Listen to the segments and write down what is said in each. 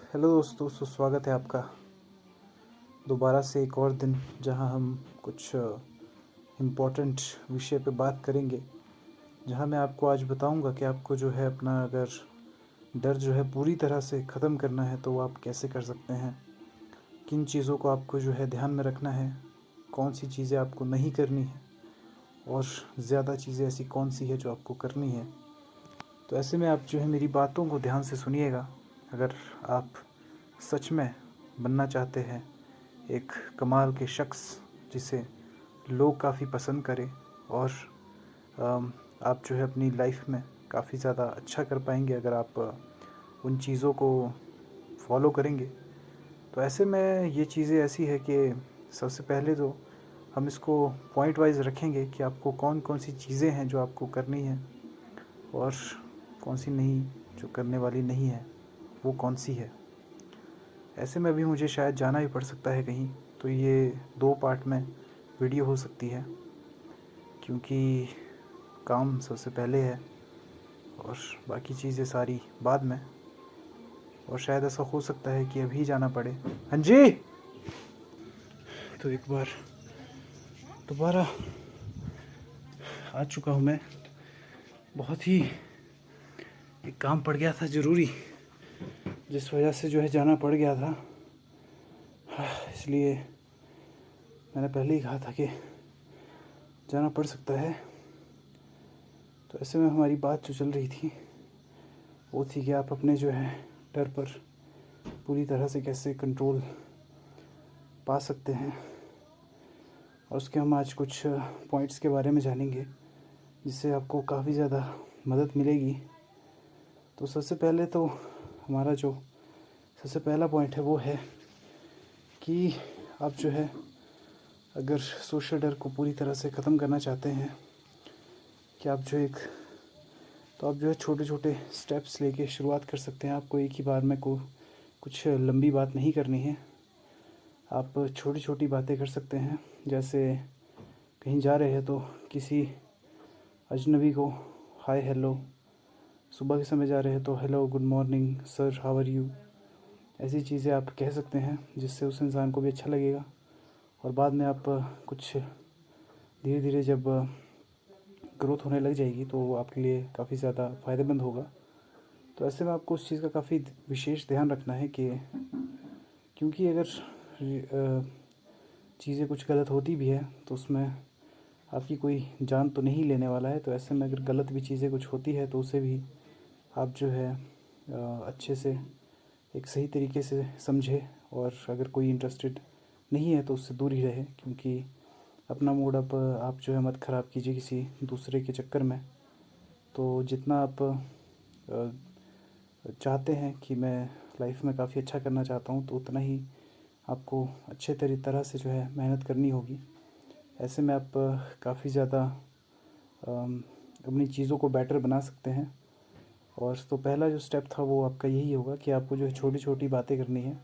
Hello दोस्तों, सुस्वागत है आपका दोबारा से एक और दिन, जहां हम कुछ इम्पोर्टेंट विषय पे बात करेंगे। जहां मैं आपको आज बताऊंगा कि आपको जो है अपना अगर डर जो है पूरी तरह से ख़त्म करना है तो वो आप कैसे कर सकते हैं। किन चीज़ों को आपको जो है ध्यान में रखना है, कौन सी चीज़ें आपको नहीं करनी है और ज़्यादा चीज़ें ऐसी कौन सी है जो आपको करनी है। तो ऐसे में आप जो है मेरी बातों को ध्यान से सुनिएगा। अगर आप सच में बनना चाहते हैं एक कमाल के शख्स जिसे लोग काफ़ी पसंद करें और आप जो है अपनी लाइफ में काफ़ी ज़्यादा अच्छा कर पाएंगे अगर आप उन चीज़ों को फॉलो करेंगे। तो ऐसे में ये चीज़ें ऐसी है कि सबसे पहले तो हम इसको पॉइंट वाइज रखेंगे कि आपको कौन कौन सी चीज़ें हैं जो आपको करनी है और कौन सी नहीं, जो करने वाली नहीं है वो कौन सी है। ऐसे में अभी मुझे शायद जाना भी पड़ सकता है कहीं, तो ये 2 पार्ट में वीडियो हो सकती है क्योंकि काम सबसे पहले है और बाकी चीज़ें सारी बाद में। और शायद ऐसा हो सकता है कि अभी जाना पड़े। हाँ जी। तो एक बार दोबारा आ चुका हूँ मैं। बहुत ही एक काम पड़ गया था ज़रूरी, जिस वजह से जो है जाना पड़ गया था। इसलिए मैंने पहले ही कहा था कि जाना पड़ सकता है। तो ऐसे में हमारी बात जो चल रही थी वो थी कि आप अपने जो है डर पर पूरी तरह से कैसे कंट्रोल पा सकते हैं, और उसके हम आज कुछ पॉइंट्स के बारे में जानेंगे जिससे आपको काफ़ी ज़्यादा मदद मिलेगी। तो सबसे पहले तो हमारा जो सबसे पहला पॉइंट है वो है कि आप जो है अगर सोशल डर को पूरी तरह से ख़त्म करना चाहते हैं कि आप जो आप जो है छोटे छोटे स्टेप्स लेके शुरुआत कर सकते हैं। आपको एक ही बार में कुछ लंबी बात नहीं करनी है। आप छोटी छोटी बातें कर सकते हैं। जैसे कहीं जा रहे हैं तो किसी अजनबी को हाय हेलो, सुबह के समय जा रहे हैं तो hello good morning sir how are you, ऐसी चीज़ें आप कह सकते हैं जिससे उस इंसान को भी अच्छा लगेगा। और बाद में आप कुछ धीरे धीरे जब ग्रोथ होने लग जाएगी तो वो आपके लिए काफ़ी ज़्यादा फ़ायदेमंद होगा। तो ऐसे में आपको उस चीज़ का काफ़ी विशेष ध्यान रखना है कि क्योंकि अगर चीज़ें कुछ गलत होती भी है तो उसमें आपकी कोई जान तो नहीं लेने वाला है। तो ऐसे में अगर गलत भी चीज़ें कुछ होती है तो उसे भी आप जो है अच्छे से एक सही तरीके से समझे, और अगर कोई इंटरेस्टेड नहीं है तो उससे दूर ही रहे, क्योंकि अपना मूड अप आप जो है मत ख़राब कीजिए किसी दूसरे के चक्कर में। तो जितना आप चाहते हैं कि मैं लाइफ में काफ़ी अच्छा करना चाहता हूँ तो उतना ही आपको अच्छे तरह से जो है मेहनत करनी होगी। ऐसे में आप काफ़ी ज़्यादा अपनी चीज़ों को बेटर बना सकते हैं। और तो पहला जो स्टेप था वो आपका यही होगा कि आपको जो है छोटी छोटी बातें करनी है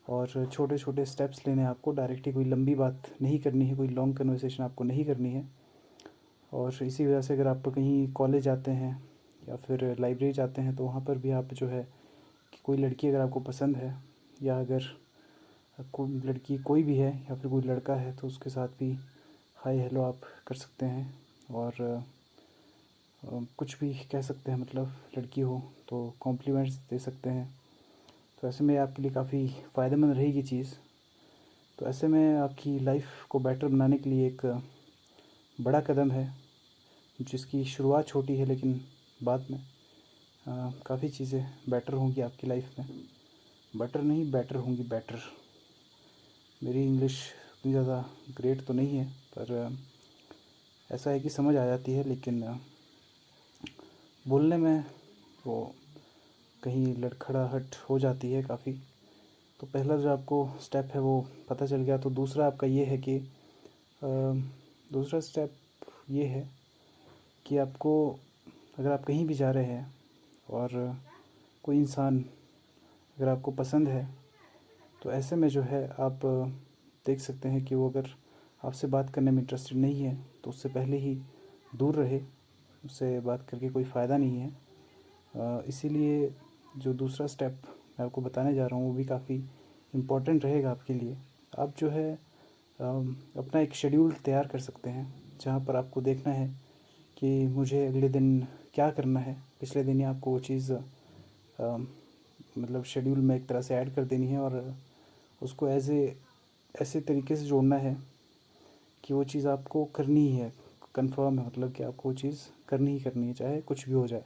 और छोटे छोटे स्टेप्स लेने हैं आपको। डायरेक्टली कोई लंबी बात नहीं करनी है, कोई लॉन्ग कन्वर्सेशन आपको नहीं करनी है। और इसी वजह से अगर आप कहीं कॉलेज जाते हैं या फिर लाइब्रेरी जाते हैं तो वहाँ पर भी आप जो है कि कोई लड़की अगर आपको पसंद है, या अगर कोई लड़की कोई भी है या फिर कोई लड़का है तो उसके साथ भी हाय हेलो आप कर सकते हैं। और कुछ भी कह सकते हैं, मतलब लड़की हो तो कॉम्प्लीमेंट्स दे सकते हैं। तो ऐसे में आपके लिए काफ़ी फ़ायदेमंद रहेगी चीज़। तो ऐसे में आपकी लाइफ को बेटर बनाने के लिए एक बड़ा कदम है जिसकी शुरुआत छोटी है लेकिन बाद में काफ़ी चीज़ें बेटर होंगी आपकी लाइफ में। बटर नहीं बेटर होंगी, बेटर। मेरी इंग्लिश उतनी ज़्यादा ग्रेट तो नहीं है, पर ऐसा है कि समझ आ जाती है, लेकिन बोलने में वो कहीं लड़खड़ाहट हो जाती है काफ़ी। तो पहला जो आपको स्टेप है वो पता चल गया। तो दूसरा आपका ये है कि दूसरा स्टेप ये है कि आपको अगर आप कहीं भी जा रहे हैं और कोई इंसान अगर आपको पसंद है तो ऐसे में जो है आप देख सकते हैं कि वो अगर आपसे बात करने में इंटरेस्टेड नहीं है तो उससे पहले ही दूर रहे। उससे बात करके कोई फ़ायदा नहीं है। इसीलिए जो दूसरा स्टेप मैं आपको बताने जा रहा हूँ वो भी काफ़ी इम्पोर्टेंट रहेगा आपके लिए। आप जो है अपना एक शेड्यूल तैयार कर सकते हैं, जहाँ पर आपको देखना है कि मुझे अगले दिन क्या करना है। पिछले दिन ही आपको वो चीज़ मतलब शेड्यूल में एक तरह से ऐड कर देनी है और उसको ऐसे तरीके से जोड़ना है कि वो चीज़ आपको करनी ही है, कंफर्म है, मतलब कि आपको वो चीज़ करनी ही करनी है, चाहे कुछ भी हो जाए।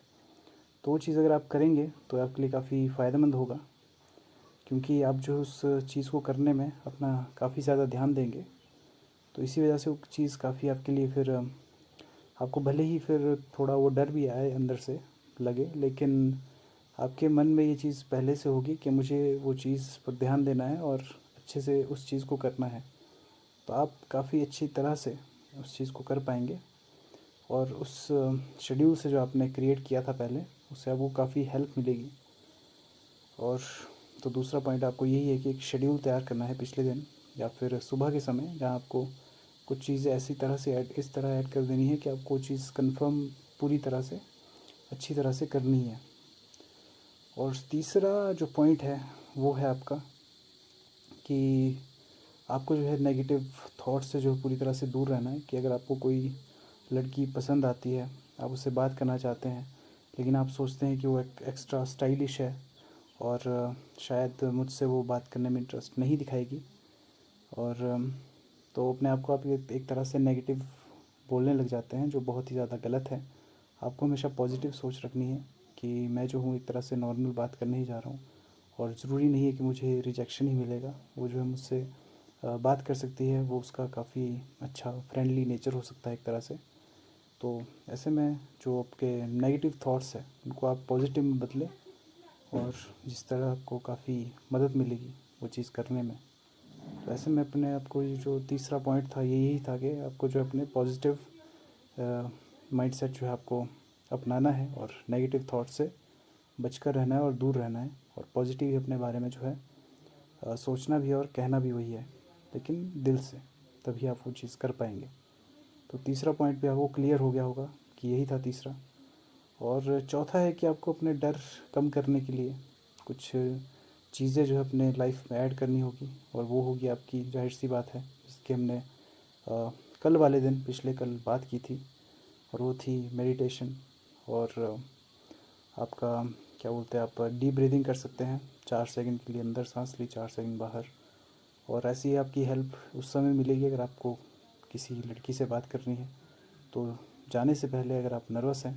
तो वो चीज़ अगर आप करेंगे तो आपके लिए काफ़ी फ़ायदेमंद होगा, क्योंकि आप जो उस चीज़ को करने में अपना काफ़ी ज़्यादा ध्यान देंगे। तो इसी वजह से वो चीज़ काफ़ी आपके लिए फिर आपको भले ही फिर थोड़ा वो डर भी आए अंदर से लगे, लेकिन आपके मन में ये चीज़ पहले से होगी कि मुझे वो चीज़ पर ध्यान देना है और अच्छे से उस चीज़ को करना है। तो आप काफ़ी अच्छी तरह से उस चीज़ को कर पाएंगे और उस शेड्यूल से जो आपने क्रिएट किया था पहले, उससे आपको काफ़ी हेल्प मिलेगी। और तो दूसरा पॉइंट आपको यही है कि एक शेड्यूल तैयार करना है पिछले दिन या फिर सुबह के समय, जहाँ आपको कुछ चीज़ें ऐसी तरह से इस तरह ऐड कर देनी है कि आपको वो चीज़ कंफर्म पूरी तरह से अच्छी तरह से करनी है। और तीसरा जो पॉइंट है वो है आपका कि आपको जो है नेगेटिव थॉट्स से जो पूरी तरह से दूर रहना है। कि अगर आपको कोई लड़की पसंद आती है, आप उससे बात करना चाहते हैं, लेकिन आप सोचते हैं कि वो एक एक्स्ट्रा स्टाइलिश है और शायद मुझसे वो बात करने में इंटरेस्ट नहीं दिखाएगी, और तो अपने आप को आप एक तरह से नेगेटिव बोलने लग जाते हैं, जो बहुत ही ज़्यादा गलत है। आपको हमेशा पॉजिटिव सोच रखनी है कि मैं जो हूँ एक तरह से नॉर्मल बात करने ही जा रहा हूँ, और ज़रूरी नहीं है कि मुझे रिजेक्शन ही मिलेगा। वो जो है मुझसे बात कर सकती है, वो उसका काफ़ी अच्छा फ्रेंडली नेचर हो सकता है एक तरह से। तो ऐसे में जो आपके नेगेटिव थॉट्स हैं उनको आप पॉजिटिव में बदलें, और जिस तरह आपको काफ़ी मदद मिलेगी वो चीज़ करने में। तो ऐसे में अपने आपको ये जो तीसरा पॉइंट था ये यही था कि आपको जो अपने पॉजिटिव माइंडसेट जो है आपको अपनाना है, और नेगेटिव थॉट से बचकर रहना है और दूर रहना है, और पॉजिटिव ही अपने बारे में जो है सोचना भी है और कहना भी वही है, लेकिन दिल से, तभी आप वो चीज़ कर पाएंगे। तो तीसरा पॉइंट भी आपको क्लियर हो गया होगा कि यही था तीसरा। और चौथा है कि आपको अपने डर कम करने के लिए कुछ चीज़ें जो है अपने लाइफ में ऐड करनी होगी, और वो होगी आपकी, जाहिर सी बात है, जिसकी हमने कल वाले दिन पिछले कल बात की थी, और वो थी मेडिटेशन। और आपका क्या बोलते हैं, आप डीप ब्रीदिंग कर सकते हैं 4 सेकंड के लिए, अंदर सांस ली, 4 सेकंड बाहर। और ऐसी ही आपकी हेल्प उस समय मिलेगी अगर आपको किसी लड़की से बात करनी है। तो जाने से पहले अगर आप नर्वस हैं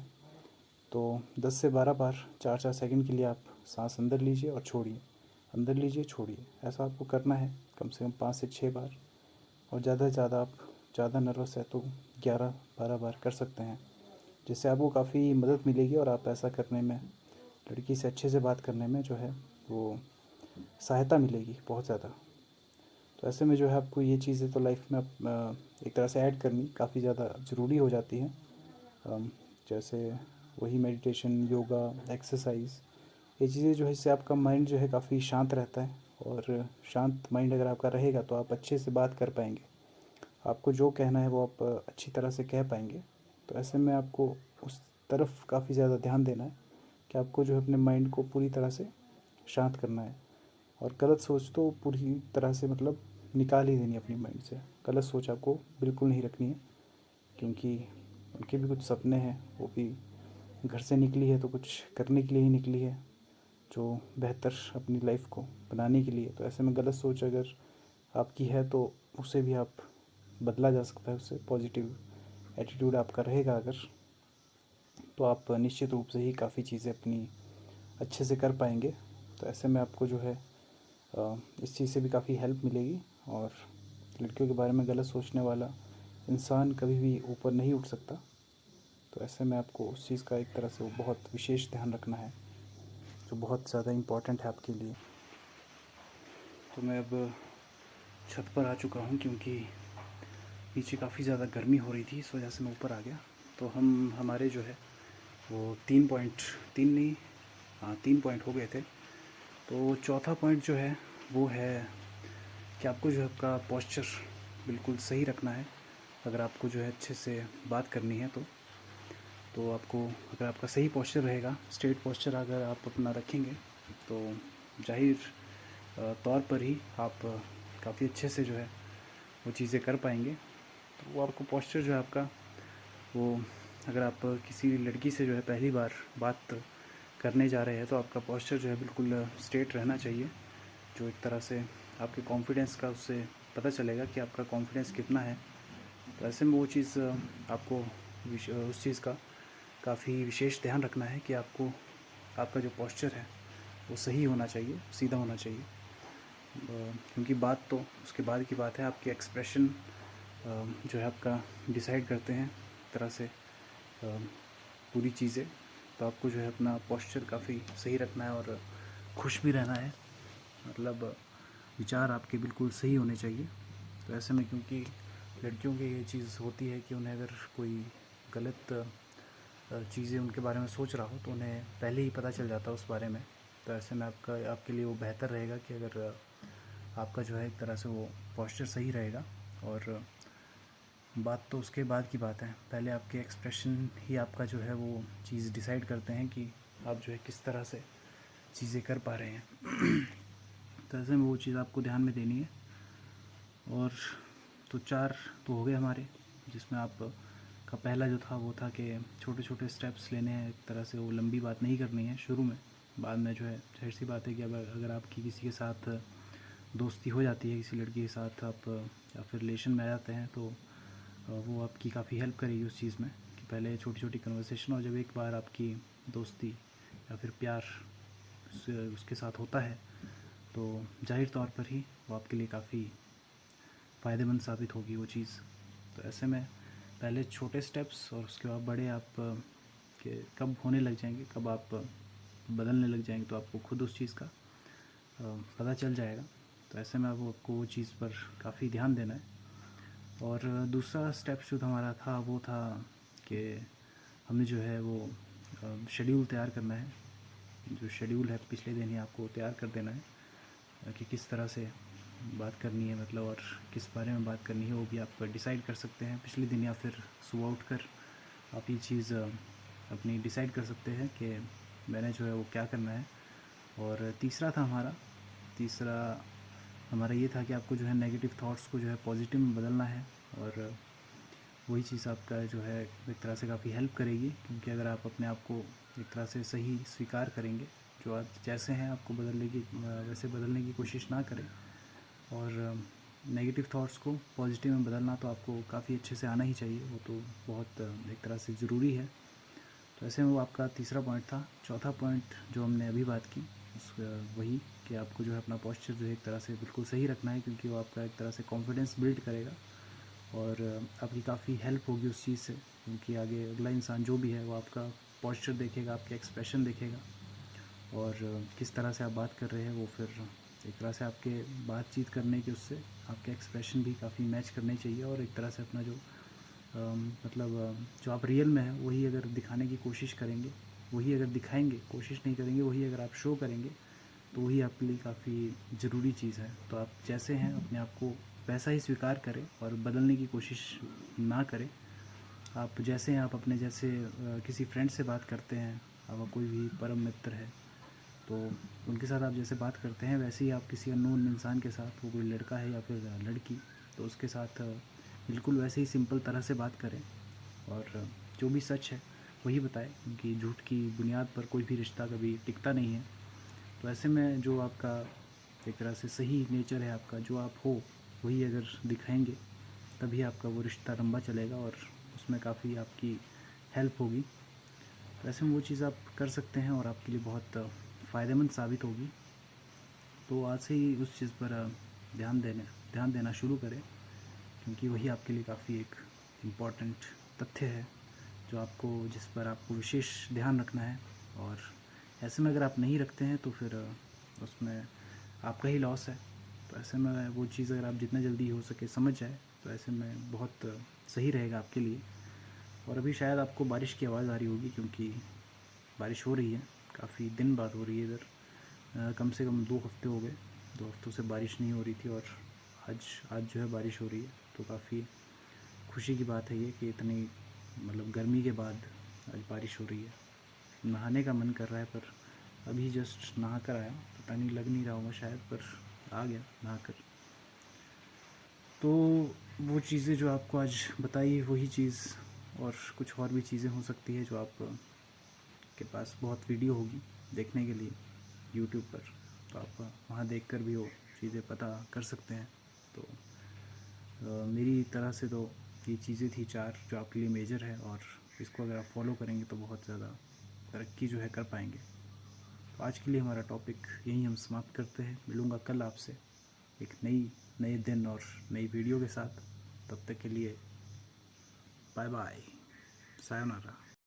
तो 10 से 12 बार 4-4 सेकंड के लिए आप सांस अंदर लीजिए और छोड़िए, अंदर लीजिए छोड़िए। ऐसा आपको करना है कम से कम 5 से 6 बार। और ज़्यादा से ज़्यादा आप ज़्यादा नर्वस है तो 11-12 बार कर सकते हैं, जिससे आपको काफ़ी मदद मिलेगी, और आप ऐसा करने में, लड़की से अच्छे से बात करने में जो है वो सहायता मिलेगी बहुत ज़्यादा। तो ऐसे में जो है आपको ये चीज़ें तो लाइफ में एक तरह से ऐड करनी काफ़ी ज़्यादा ज़रूरी हो जाती हैं। जैसे वही मेडिटेशन, योगा, एक्सरसाइज, ये चीज़ें जो है, इससे आपका माइंड जो है काफ़ी शांत रहता है। और शांत माइंड अगर आपका रहेगा तो आप अच्छे से बात कर पाएंगे, आपको जो कहना है वो आप अच्छी तरह से कह पाएंगे। तो ऐसे में आपको उस तरफ काफ़ी ज़्यादा ध्यान देना है कि आपको जो है अपने माइंड को पूरी तरह से शांत करना है। और गलत सोच तो पूरी तरह से मतलब निकाल ही देनी है अपनी माइंड से। गलत सोच आपको बिल्कुल नहीं रखनी है, क्योंकि उनके भी कुछ सपने हैं, वो भी घर से निकली है तो कुछ करने के लिए ही निकली है, जो बेहतर अपनी लाइफ को बनाने के लिए। तो ऐसे में गलत सोच अगर आपकी है तो उसे भी आप बदला जा सकता है, उससे पॉजिटिव एटीट्यूड आपका रहेगा अगर, तो आप निश्चित रूप से ही काफ़ी चीज़ें अपनी अच्छे से कर पाएंगे। तो ऐसे में आपको जो है इस चीज़ से भी काफ़ी हेल्प मिलेगी। और लड़कियों के बारे में गलत सोचने वाला इंसान कभी भी ऊपर नहीं उठ सकता। तो ऐसे में आपको उस चीज़ का एक तरह से वो बहुत विशेष ध्यान रखना है, जो बहुत ज़्यादा इम्पोर्टेंट है आपके लिए। तो मैं अब छत पर आ चुका हूँ, क्योंकि नीचे काफ़ी ज़्यादा गर्मी हो रही थी, इस वजह से मैं ऊपर आ गया। तो हम हमारे जो है वो 3 पॉइंट, तीन नहीं, हाँ 3 पॉइंट हो गए थे। तो चौथा पॉइंट जो है वो है कि आपको जो है आपका पोस्चर बिल्कुल सही रखना है। अगर आपको जो है अच्छे से बात करनी है तो आपको, अगर आपका सही पोस्चर रहेगा, स्ट्रेट पोस्चर अगर आप अपना रखेंगे, तो जाहिर तौर पर ही आप काफ़ी अच्छे से जो है वो चीज़ें कर पाएंगे। तो वो आपको पोस्चर जो है आपका वो, अगर आप किसी लड़की से जो है पहली बार बात करने जा रहे हैं तो आपका पोस्चर जो है बिल्कुल स्ट्रेट रहना चाहिए, जो एक तरह से आपके कॉन्फिडेंस का उससे पता चलेगा कि आपका कॉन्फिडेंस कितना है। तो ऐसे में वो चीज़ आपको उस चीज़ का काफ़ी विशेष ध्यान रखना है कि आपको आपका जो पोस्चर है वो सही होना चाहिए, सीधा होना चाहिए। क्योंकि बात तो उसके बाद की बात है, आपके एक्सप्रेशन जो है आपका डिसाइड करते हैं एक तरह से पूरी चीज़ें। तो आपको जो है अपना पोस्चर काफ़ी सही रखना है और खुश भी रहना है, मतलब विचार आपके बिल्कुल सही होने चाहिए। तो ऐसे में क्योंकि लड़कियों की ये चीज़ होती है कि उन्हें अगर कोई गलत चीज़ें उनके बारे में सोच रहा हो तो उन्हें पहले ही पता चल जाता है उस बारे में। तो ऐसे में आपके लिए वो बेहतर रहेगा कि अगर आपका जो है एक तरह से वो पोस्चर सही रहेगा। और बात तो उसके बाद की बात है, पहले आपके एक्सप्रेशन ही आपका जो है वो चीज़ डिसाइड करते हैं कि आप जो है किस तरह से चीज़ें कर पा रहे हैं। तो ऐसे में वो चीज़ आपको ध्यान में देनी है। और तो 4 तो हो गए हमारे, जिसमें आप का पहला जो था वो था कि छोटे छोटे स्टेप्स लेने हैं, एक तरह से वो लंबी बात नहीं करनी है शुरू में। बाद में जो है जाहिर सी बात है कि अगर आपकी किसी के साथ दोस्ती हो जाती है, किसी लड़की के साथ आप या फिर रिलेशन में आ जाते हैं, तो वो आपकी काफ़ी हेल्प करेगी उस चीज़ में कि पहले छोटी छोटी कन्वर्सेशन, और जब एक बार आपकी दोस्ती या फिर प्यार उसके साथ होता है तो जाहिर तौर पर ही वो आपके लिए काफ़ी फ़ायदेमंद साबित होगी वो चीज़। तो ऐसे में पहले छोटे स्टेप्स और उसके बाद बड़े आप के कब होने लग जाएंगे, कब आप बदलने लग जाएंगे, तो आपको खुद उस चीज़ का पता चल जाएगा। तो ऐसे में आपको वो चीज़ पर काफ़ी ध्यान देना है। और दूसरा स्टेप जो हमारा था वो था कि हमें जो है वो शेड्यूल तैयार करना है। जो शेड्यूल है पिछले दिन ही आपको तैयार कर देना है कि किस तरह से बात करनी है, मतलब और किस बारे में बात करनी है वो भी आप डिसाइड कर सकते हैं पिछले दिन, या फिर सुबह उठकर आप ये चीज़ अपनी डिसाइड कर सकते हैं कि मैंने जो है वो क्या करना है। और तीसरा हमारा ये था कि आपको जो है नेगेटिव थॉट्स को जो है पॉजिटिव में बदलना है। और वही चीज़ आपका जो है एक तरह से काफ़ी हेल्प करेगी, क्योंकि अगर आप अपने आप को एक तरह से सही स्वीकार करेंगे, जो आप जैसे हैं आपको वैसे बदलने की कोशिश ना करें, और नेगेटिव थॉट्स को पॉजिटिव में बदलना तो आपको काफ़ी अच्छे से आना ही चाहिए, वो तो बहुत एक तरह से ज़रूरी है। तो ऐसे में वो आपका तीसरा पॉइंट था। चौथा पॉइंट जो हमने अभी बात की उस वही कि आपको जो है अपना पोस्चर जो है एक तरह से बिल्कुल सही रखना है, क्योंकि वो आपका एक तरह से कॉन्फिडेंस बिल्ड करेगा और आपकी काफ़ी हेल्प होगी उस चीज़ से, क्योंकि आगे अगला इंसान जो भी है वो आपका पोस्चर देखेगा, आपके एक्सप्रेशन देखेगा, और किस तरह से आप बात कर रहे हैं वो फिर एक तरह से आपके बातचीत करने के उससे आपके एक्सप्रेशन भी काफ़ी मैच करने चाहिए। और एक तरह से अपना जो जो आप रियल में है वही अगर दिखाने की कोशिश करेंगे, वही अगर दिखाएंगे, कोशिश नहीं करेंगे, वही अगर आप शो करेंगे, तो वही आपके लिए काफ़ी ज़रूरी चीज़ है। तो आप जैसे हैं अपने आप को वैसा ही स्वीकार करें और बदलने की कोशिश ना करें। आप जैसे हैं, आप अपने जैसे किसी फ्रेंड से बात करते हैं, आपका कोई भी परम मित्र है तो उनके साथ आप जैसे बात करते हैं वैसे ही आप किसी अननोन इंसान के साथ, वो कोई लड़का है या फिर लड़की, तो उसके साथ बिल्कुल वैसे ही सिंपल तरह से बात करें, और जो भी सच है वही बताएं, क्योंकि झूठ की बुनियाद पर कोई भी रिश्ता कभी टिकता नहीं है। तो ऐसे में जो आपका एक तरह से सही नेचर है आपका, जो आप हो वही अगर दिखाएंगे, तभी आपका वो रिश्ता लंबा चलेगा और उसमें काफ़ी आपकी हेल्प होगी। तो ऐसे में वो चीज़ आप कर सकते हैं और आपके लिए बहुत फ़ायदेमंद साबित होगी। तो आज से ही उस चीज़ पर ध्यान देना शुरू करें, क्योंकि वही आपके लिए काफ़ी एक इम्पॉर्टेंट तथ्य है जिस पर आपको विशेष ध्यान रखना है। और ऐसे में अगर आप नहीं रखते हैं तो फिर उसमें आपका ही लॉस है। तो ऐसे में वो चीज़ अगर आप जितना जल्दी हो सके समझ जाए तो ऐसे में बहुत सही रहेगा आपके लिए। और अभी शायद आपको बारिश की आवाज़ आ रही होगी, क्योंकि बारिश हो रही है, काफ़ी दिन बाद हो रही है इधर। कम से कम 2 हफ्ते हो गए, 2 हफ्तों से बारिश नहीं हो रही थी, और आज आज जो है बारिश हो रही है। तो काफ़ी खुशी की बात है ये कि इतनी मतलब गर्मी के बाद आज बारिश हो रही है। नहाने का मन कर रहा है, पर अभी जस्ट नहा कर आया तो पता नहीं लग नहीं रहा होगा शायद, पर आ गया नहाकर। तो वो चीज़ें जो आपको आज बताई वही चीज़, और कुछ और भी चीज़ें हो सकती है जो आप के पास बहुत वीडियो होगी देखने के लिए यूट्यूब पर, तो आप वहाँ देखकर भी वो चीज़ें पता कर सकते हैं। तो मेरी तरह से तो ये चीज़ें थी 4 जो आपके लिए मेजर है, और इसको अगर आप फॉलो करेंगे तो बहुत ज़्यादा तरक्की जो है कर पाएंगे। तो आज के लिए हमारा टॉपिक यहीं हम समाप्त करते हैं। मिलूँगा कल आपसे एक नए दिन और नई वीडियो के साथ। तब तक के लिए बाय बाय, सायोनारा।